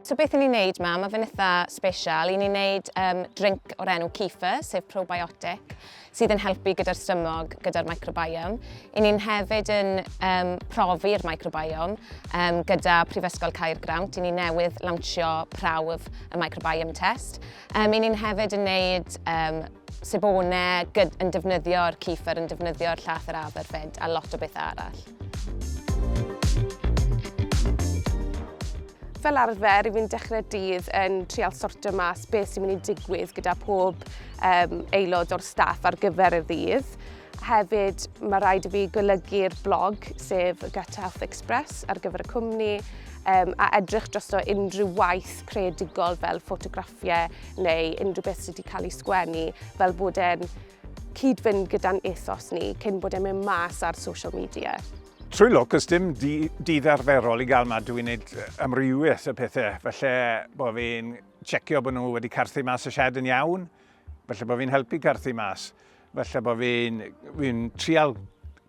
So beth ni'n neud ma, mae fe'n eitha special. Ni'n neud drink o'r enw Kefir, sef probiotic, sydd yn helpu gyda'r stumog, gyda'r microbiome. Ni'n hefyd yn profi'r microbiome gyda Prifysgol Caergrawnt. Ni'n newydd lawnsio prawf y microbiome test. Ni'n hefyd yn neud sebonau yn defnyddio'r Kefir, yn defnyddio'r llath yr aberfyd a lot o beth arall. Fel arfer, fi'n dechrau dydd yn trial sortio mas beth sy'n mynd i digwydd gyda pob aelod o'r staff ar gyfer y ddydd. Hefyd, mae rhaid i fi golygu'r blog, sef Gut Health Express, ar gyfer y cwmni, a edrych dros unrhyw waith creadigol fel ffotograffiau neu unrhyw beth sydd wedi cael ei sgwennu, fel bod e'n cyd-fynd gyda'n ethos ni cyn bod e'n mynd mas ar social media. Trwy lwc, os dim dydd arferol i gael yma, dwi'n gwneud amrywiaeth y pethau. Felly bod fi'n checio bod nhw wedi carthu mas y shed yn iawn, felly bod fi'n helpu carthu mas. Felly bod fi'n trial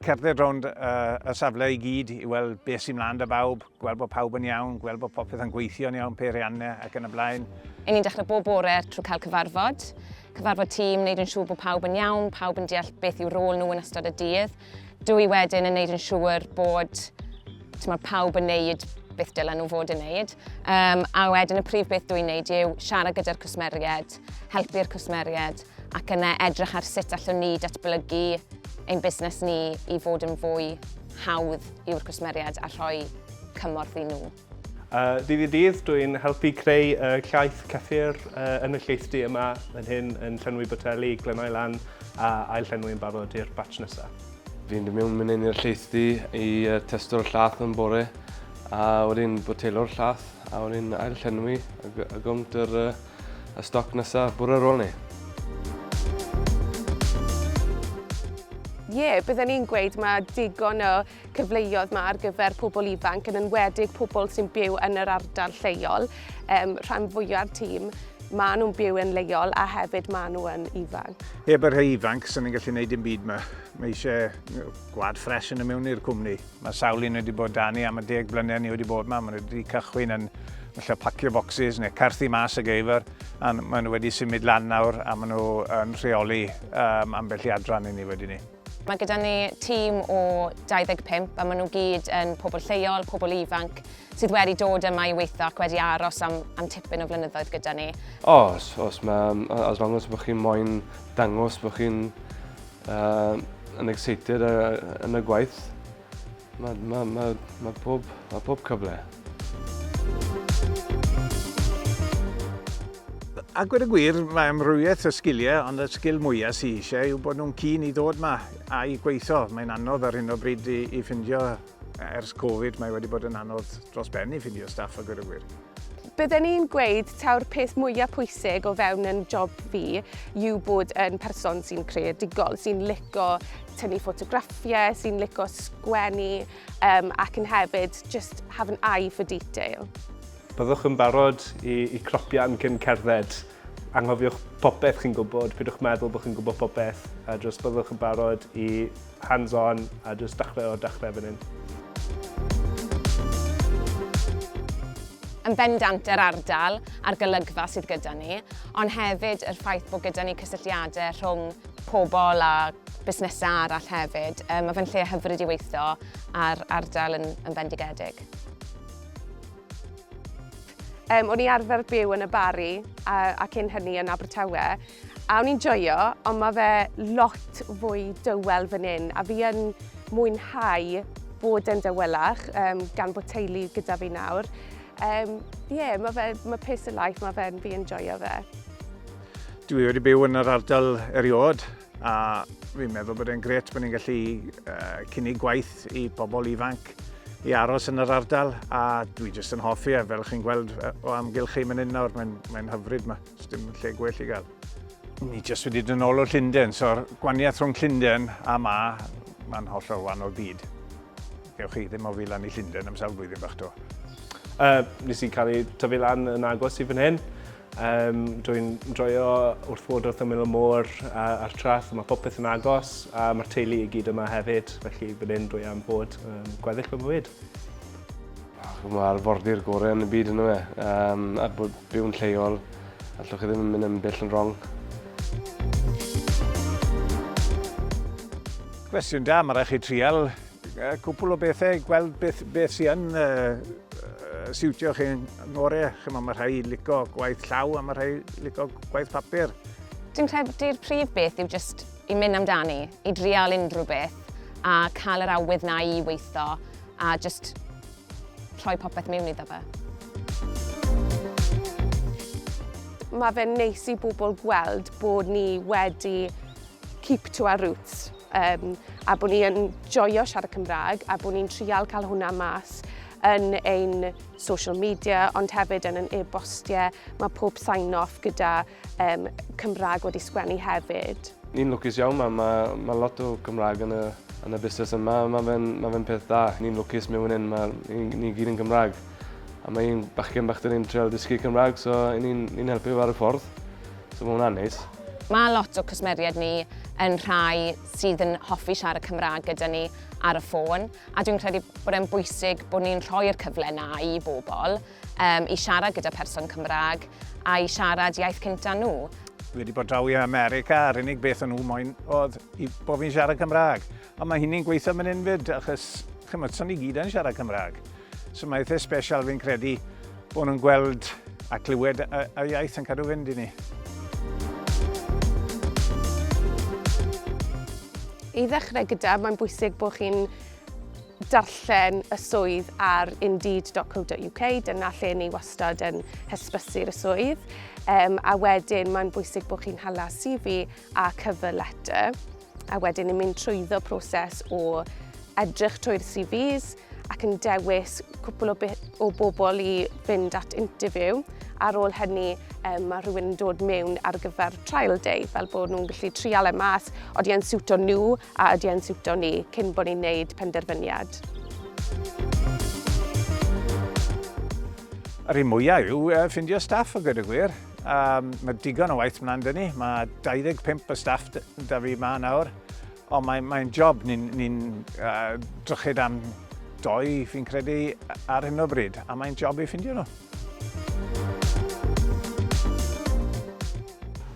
cerdded rownd y safle i gyd i weld beth sy'n mlaen â bawb, gweld bod pawb yn iawn, gweld bod popeth yn gweithio'n iawn, peiriannau ac yn y blaen. Ni'n dechrau bob bore trwy cael cyfarfod. Cyfarfod tîm, wneud yn siŵr bod pawb yn iawn, pawb yn deall beth yw rôl nhw yn ystod y dydd. Dwi wedyn yn wneud yn siŵr bod pawb yn wneud beth dylen nhw fod yn wneud. A wedyn y prif beth dwi'n wneud yw siarad gyda'r cwsmeriaid, helpu'r cwsmeriaid ac yna edrych ar sut allwn ni datblygu ein busnes ni i fod yn fwy hawdd i'w cwsmeriaid a rhoi cymorth i nhw. Dydd i dydd, dwi'n helpu creu llaeth cyffur yn y lleithdy yma yn hyn yn llenwi boteli, glynau lan a ail llenwi'n barod i'r batch nesaf. Fi'n mynd mynd i'r lleithdy i testo'r llath yn bore a wedyn botelo'r llath a wedyn ail llenwi a gwmt y stoc nesaf bore ar ôl ni. Byddwn ni'n gweud mae digon o cyfleoedd yma ar gyfer pobl ifanc yn enwedig pobl sy'n byw yn yr ardal lleol. Rhan fwyaf tîm, maen nhw'n byw yn leol a hefyd maen nhw yn ifanc. Heb yr rhai ifanc, sy'n ni'n gallu gwneud dim byd yma. Mae eisiau gwad ffres yn y mewn i'r cwmni. Mae sawl un wedi bod da ni am y 10 blynedd ni wedi bod yma. Maen nhw wedi cychwyn yn pacio bocsys neu carthu mas y geifr. A maen nhw wedi symud lan nawr a maen nhw yn rheoli ambell i adran i ni wedi ni. Mae gyda ni tîm o 25 a maen nhw gyd yn pobl lleol, pobl ifanc sydd wedi dod yma i weithio ac wedi aros am tipyn o flynyddoedd gyda ni. As long as bod chi'n moyn dangos bod chi'n yn excited yn y gwaith, mae pob cyfle. A gweud y gwir, mae amrywiaeth o sgiliau, ond y sgil mwyaf sy'n eisiau yw bod nhw'n keen i ddod yma a i gweithio. Mae'n anodd ar hyn o bryd i ffindio, ers Covid, mae wedi bod yn anodd dros ben i ffindio staff a gweud y gwir. Byddwn ni'n gweud taw'r peth mwyaf pwysig o fewn yn job fi yw bod yn person sy'n creadigol, sy'n licio tynnu ffotograffiau, sy'n licio sgwennu ac yn hefyd just have an eye for detail. Byddwch yn barod i cropian cyn cerdded. Anghofiwch popeth chi'n gwybod, pidwch meddwl bod chi'n gwybod popeth, a just byddwch yn barod i hands-on a just dechrau fan hyn. Yn bendant yr ardal a'r golygfa sydd gyda ni, ond hefyd yr ffaith bod gyda ni cysylltiadau rhwng pobl a busnesau arall hefyd. Mae fe'n lle hyfryd i weithio a'r ardal yn bendigedig. O'n i arfer byw yn y Bari a cyn hynny yn Abertawe, a o'n i'n joio, ond mae fe lot fwy dywel fan hyn, a fi yn mwynhau bod yn dywelach gan bod teulu gyda fi nawr. Mae pace of life, fi yn joio fe. Dwi wedi byw yn yr ardal eriod a fi'n meddwl bod e'n gret bod ni'n gallu cynnig gwaith i bobl ifanc i aros yn yr ardal a dwi jyst yn hoffi fel chi'n gweld o amgylch chi fan hyn nawr, mae'n hyfryd yma, dim lle gwell i gael. Ni jyst wedi dod nôl o Llundain, so'r gwaniaeth rhwng Llundain a mae'n hollol wahanol byd. Gewch chi ddim o fi lan i Llundain am sawl blwyddyn bach to. Nes i cael ei tyfu lan yn agos i fan hyn. Dwi'n joio wrth fod wrth ymyl y môr a'r traeth, mae popeth yn agos a mae'r teulu i gyd yma hefyd, felly fan hyn dwi am bod gweddill fy mywyd. mae'r fordir gorau yn y byd yna fe. A bod byw'n lleol, allwch chi ddim yn mynd yn byll yn wrong. Cwestiwn da, mae rhaid chi trial cwpl o bethau, gweld beth sy'n siwtio chi'n ngorau. Mae rhai licio gwaith llaw a mae rhai licio gwaith papur. Dwi'n credu'r prif beth yw just i mynd amdani, i drial unrhyw beth a cael yr awydd na i weithio a just rhoi popeth mewn iddo fe. Mae fe'n neis i bobl gweld bod ni wedi keep to our roots a bod ni yn joio siarad Cymraeg a bod ni'n trial cael hwnna mas yn ein social media ond hefyd yn ein e-bostiau. Mae pob sign-off gyda Cymraeg wedi sgwennu hefyd. Ni'n lwcus iawn, mae lot o Gymraeg yn y busnes yma. Mae fe'n peth da. Ni'n lwcus mewn hyn, ni gyd yn Gymraeg. A mae un bachgen ni'n treol dysgu Cymraeg, so ni'n helpu ar y ffordd. So mae hwnna'n neis. Mae lot o cwsmeriad ni yn rhai sydd yn hoffi siarad Cymraeg gyda ni ar y ffôn. A dwi'n credu bod e'n bwysig bod ni'n rhoi'r cyfle na i bobl i siarad gyda person Cymraeg a i siarad iaith cynta nhw. Fi wedi bod draw i America, a'r unig beth o'n nhw moyn oedd bod fi'n siarad Cymraeg. Ond mae hynny'n gweithio mynd un fyd, achos chymod, ni gyd yn siarad Cymraeg. So mae eitha special fi'n credu bod nhw'n gweld a clywed y iaith yn cadw fynd i ni. I ddechrau gyda, mae'n bwysig bod chi'n darllen y swydd ar indeed.co.uk, dyna lle ni wastad yn hysbysu'r swydd. A wedyn mae'n bwysig bod chi'n hala CV a cover letter. A wedyn ni'n mynd trwyddo proses o edrych trwy'r CVs ac yn dewis cwpl o bobl i fynd at interview. Ar ôl hynny, mae rhywun yn dod mewn ar gyfer trial day, fel bod nhw'n gallu trial e mas, ydy e'n siwto nhw a ydy e'n siwto ni, cyn bod ni'n gwneud penderfyniad. Yr un mwyaf yw ffindio staff o gyda gwir. Mae digon o waith mlaen dyn ni. Mae 25 o staff da fi yma nawr. Ond mae'n job ni'n drychyd am 2 fi'n credu ar hyn o bryd. A mae'n job i ffindio nhw.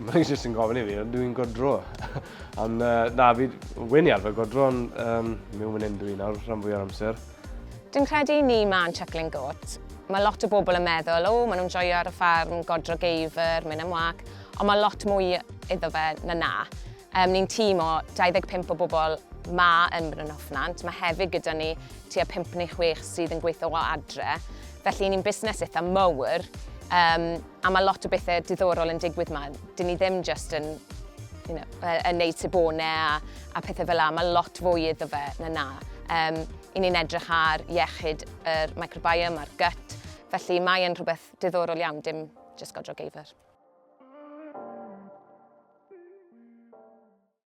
Mae'n jyst yn gofyn i fi, dwi'n godro. Ond na, fi wyn i arfer godro, ond mewn mynd dwi'n nawr rhan fwy ar amser. Dwi'n credu ni ma'n Chuckling got. Mae lot o bobl yn meddwl, maen nhw'n joio ar y ffarm, godro geifr, mynd am wac, ond mae lot mwy iddo fe na. Ni'n tîm o 25 o bobl ma yn Brynhoffnant. Mae hefyd gyda ni tua 5 neu 6 sydd yn gweithio o adre. Felly ni'n busnes eitha mawr. A mae lot o bethau diddorol yn digwydd yma. Dyn ni ddim just yn neud sebonau a pethau fel la. Mae lot fwy iddo fe na. I ni'n edrych ar iechyd yr microbiome, a'r gut. Felly mae yn rhywbeth diddorol iawn, dim just godro geifr.